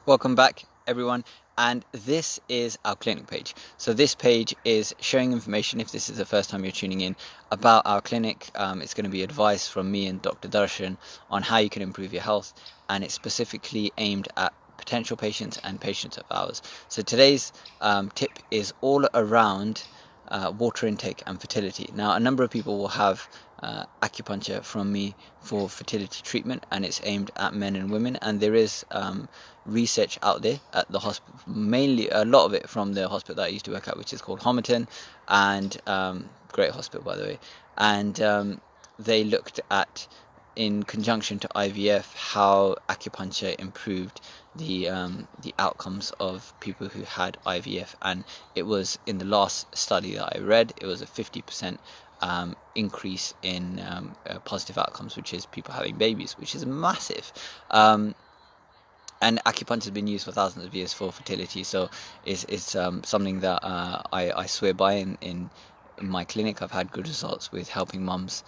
Welcome back, everyone, and this is our clinic page. So this page is showing information, if this is the first time you're tuning in, about our clinic. It's going to be advice from me and Dr. Darshan on how you can improve your health, and it's specifically aimed at potential patients and patients of ours. So today's tip is all around water intake and fertility. Now, a number of people will have acupuncture from me for fertility treatment, and it's aimed at men and women, and there is research out there at the hospital, mainly a lot of it from the hospital that I used to work at, which is called Homerton, and great hospital, by the way. And they looked at, in conjunction to IVF, how acupuncture improved the outcomes of people who had IVF, and it was, in the last study that I read, it was a 50% increase in positive outcomes, which is people having babies, which is massive. And acupuncture has been used for thousands of years for fertility, so it's something that I swear by in my clinic. I've had good results with helping mums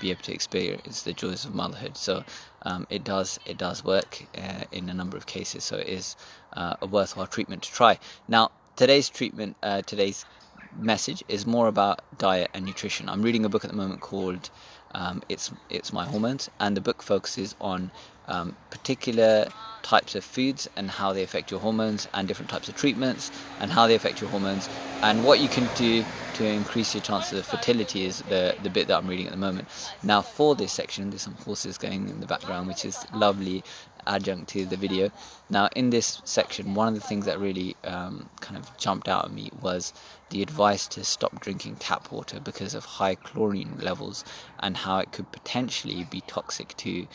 be able to experience the joys of motherhood. So it does work in a number of cases. So it is a worthwhile treatment to try. Now, today's message is more about diet and nutrition. I'm reading a book at the moment called It's My Hormones, and the book focuses on particular types of foods and how they affect your hormones, and different types of treatments and how they affect your hormones, and what you can do to increase your chances of fertility is the bit that I'm reading at the moment. Now, for this section, there's some horses going in the background, which is lovely adjunct to the video. Now, in this section, one of the things that really kind of jumped out at me was the advice to stop drinking tap water because of high chlorine levels, and how it could potentially be toxic to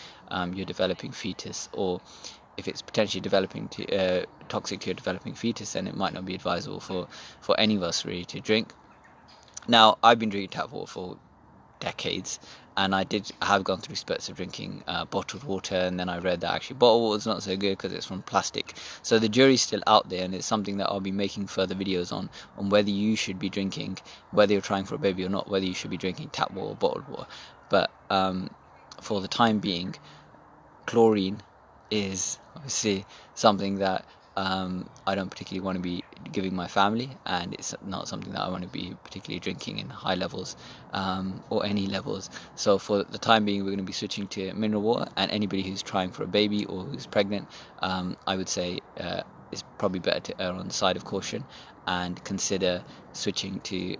your developing fetus, or if it's potentially toxic to your developing fetus, then it might not be advisable for any of us really to drink. Now, I've been drinking tap water for decades, and I have gone through spurts of drinking bottled water, and then I read that actually bottled water is not so good because it's from plastic. So the jury's still out there, and it's something that I'll be making further videos on whether you should be drinking, whether you're trying for a baby or not, whether you should be drinking tap water or bottled water. But for the time being, chlorine is obviously something that I don't particularly want to be giving my family, and it's not something that I want to be particularly drinking in high levels or any levels. So for the time being, we're going to be switching to mineral water, and anybody who's trying for a baby or who's pregnant, I would say it's probably better to err on the side of caution and consider switching to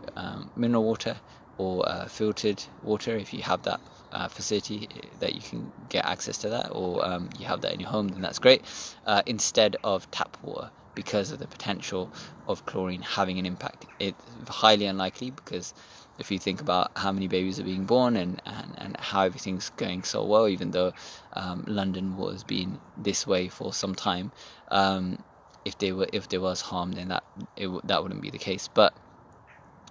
mineral water or filtered water if you have that facility that you can get access to that, or you have that in your home, then that's great, instead of tap water, because of the potential of chlorine having an impact. It's highly unlikely, because if you think about how many babies are being born and how everything's going so well, even though London was been this way for some time, if there was harm, then that wouldn't be the case. But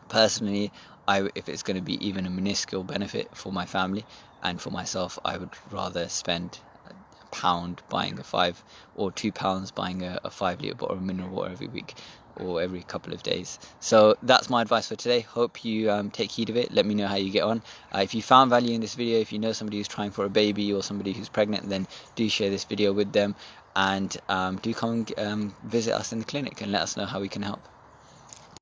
personally, if it's going to be even a minuscule benefit for my family and for myself, I would rather spend £1 buying a 5, or £2 buying a 5-litre bottle of mineral water every week or every couple of days. So that's my advice for today. Hope you take heed of it. Let me know how you get on. If you found value in this video, if you know somebody who's trying for a baby or somebody who's pregnant, then do share this video with them, and do come visit us in the clinic and let us know how we can help.